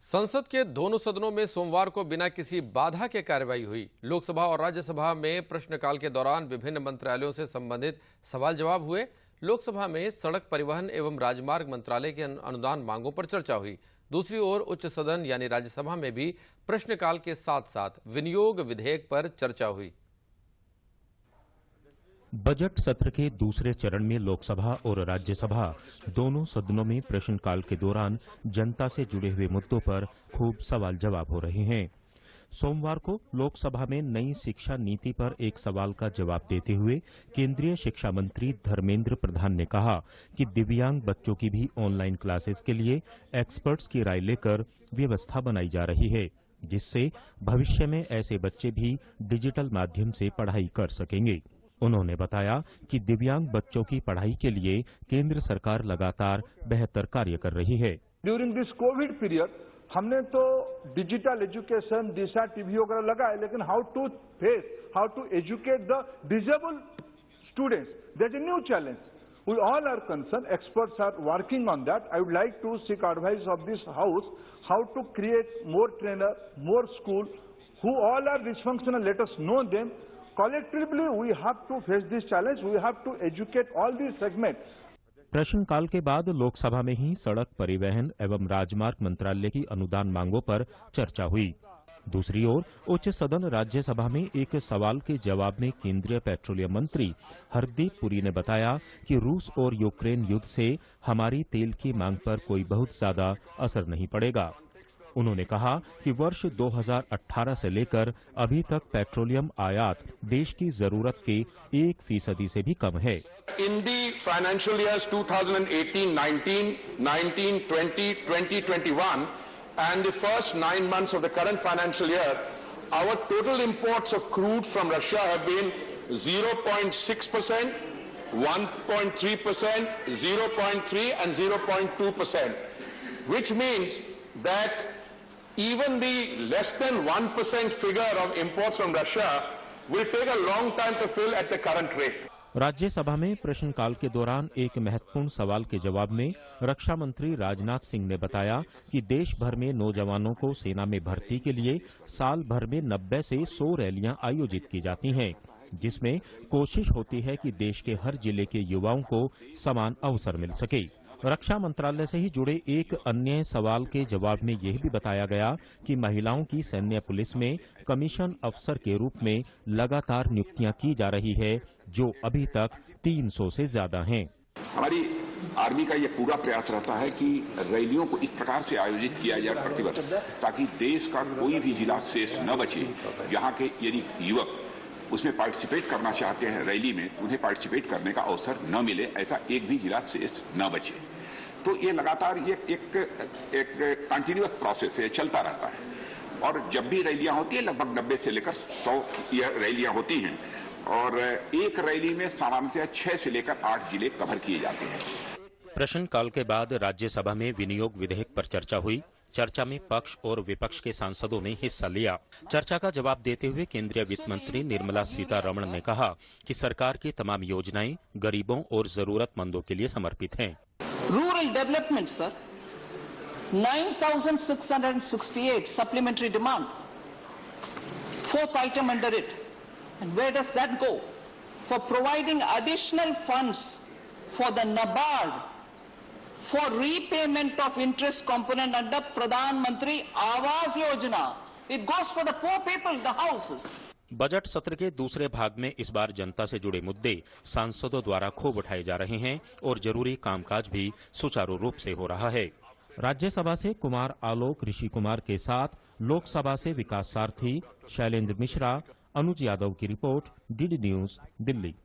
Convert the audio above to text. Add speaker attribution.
Speaker 1: संसद के दोनों सदनों में सोमवार को बिना किसी बाधा के कार्रवाई हुई। लोकसभा और राज्यसभा में प्रश्नकाल के दौरान विभिन्न मंत्रालयों से संबंधित सवाल जवाब हुए। लोकसभा में सड़क परिवहन एवं राजमार्ग मंत्रालय के अनुदान मांगों पर चर्चा हुई। दूसरी ओर उच्च सदन यानी राज्यसभा में भी प्रश्नकाल के साथ साथ विनियोग विधेयक पर चर्चा हुई।
Speaker 2: बजट सत्र के दूसरे चरण में लोकसभा और राज्यसभा दोनों सदनों में प्रश्नकाल के दौरान जनता से जुड़े हुए मुद्दों पर खूब सवाल जवाब हो रहे हैं। सोमवार को लोकसभा में नई शिक्षा नीति पर एक सवाल का जवाब देते हुए केंद्रीय शिक्षा मंत्री धर्मेंद्र प्रधान ने कहा कि दिव्यांग बच्चों की भी ऑनलाइन क्लासेस के लिए एक्सपर्ट्स की राय लेकर व्यवस्था बनाई जा रही है, जिससे भविष्य में ऐसे बच्चे भी डिजिटल माध्यम से पढ़ाई कर सकेंगे। उन्होंने बताया कि दिव्यांग बच्चों की पढ़ाई के लिए केंद्र सरकार लगातार बेहतर कार्य कर रही है।
Speaker 3: ड्यूरिंग दिस कोविड पीरियड हमने तो डिजिटल एजुकेशन, दिशा टीवी वगैरह लगाए, लेकिन how to educate the disabled students, that is new challenge. We all are concern, experts are working on that. I would like to seek advice of this house how to create more trainer, more school who all are dysfunctional, let us know them. Collectively, we have to face this challenge. We have to educate all these segments.
Speaker 2: प्रश्नकाल के बाद लोकसभा में ही सड़क परिवहन एवं राजमार्ग मंत्रालय की अनुदान मांगों पर चर्चा हुई। दूसरी ओर उच्च सदन राज्यसभा में एक सवाल के जवाब में केंद्रीय पेट्रोलियम मंत्री हरदीप पुरी ने बताया कि रूस और यूक्रेन युद्ध से हमारी तेल की मांग पर कोई बहुत ज्यादा असर नहीं पड़ेगा। उन्होंने कहा कि वर्ष 2018 से लेकर अभी तक पेट्रोलियम आयात देश की जरूरत के 1% से भी कम है।
Speaker 4: इन the financial years 2018, 19, 20, 2021 and the first 9 months of the current financial year, our total imports of crude from Russia have been 0.6%, 1.3%, 0.3 and 0.2%, which means that even the less than 1% figure of imports from Russia will take a long time to fill at the current rate.
Speaker 2: Rajya Sabha में प्रश्नकाल के दौरान एक महत्वपूर्ण सवाल के जवाब में रक्षा मंत्री राजनाथ सिंह ने बताया कि देश भर में नौजवानों को सेना में भर्ती के लिए साल भर में 90 से 100 रैलियां आयोजित की जाती हैं, जिसमें कोशिश होती है कि देश के हर जिले के युवाओं को समान अवसर मिल सके। रक्षा मंत्रालय से ही जुड़े एक अन्य सवाल के जवाब में यह भी बताया गया कि महिलाओं की सैन्य पुलिस में कमीशन अफसर के रूप में लगातार नियुक्तियां की जा रही है, जो अभी तक 300 से ज्यादा हैं।
Speaker 5: हमारी आर्मी का यह पूरा प्रयास रहता है कि रैलियों को इस प्रकार से आयोजित किया जाए प्रतिवर्ष, ताकि देश का कोई भी जिला शेष न बचे। यहाँ के यदि युवक उसमें पार्टिसिपेट करना चाहते हैं रैली में, उन्हें पार्टिसिपेट करने का अवसर न मिले, ऐसा एक भी जिला शेष न बचे। तो ये लगातार ये एक कंटिन्यूअस प्रोसेस है, चलता रहता है। और जब भी रैलियां होती है, लगभग 90 से लेकर 100 रैलियां होती हैं, और एक रैली में सामान्यतः 6 से लेकर 8 जिले कवर किए जाते हैं।
Speaker 2: प्रश्नकाल के बाद राज्यसभा में विनियोग विधेयक पर चर्चा हुई। चर्चा में पक्ष और विपक्ष के सांसदों ने हिस्सा लिया। चर्चा का जवाब देते हुए केंद्रीय वित्त मंत्री निर्मला सीतारमण ने कहा कि सरकार की तमाम योजनाएं गरीबों और जरूरतमंदों के लिए समर्पित हैं।
Speaker 6: Rural development sir, 9,668 supplementary demand, 4th item under it, and where does that go? For providing additional funds for the NABARD for repayment of interest component under Pradhan Mantri Awas Yojana. It goes for the poor people, the houses.
Speaker 2: Budget सत्र के दूसरे भाग में इस बार जनता से जुड़े मुद्दे सांसदों द्वारा खूब उठाए जा रहे हैं और जरूरी कामकाज भी सुचारू रूप से हो रहा है। राज्यसभा से कुमार आलोक ऋषि कुमार के साथ लोकसभा से विकास सारथी, शैलेंद्र मिश्रा, अनुज यादव की रिपोर्ट, डीडी न्यूज, दिल्ली।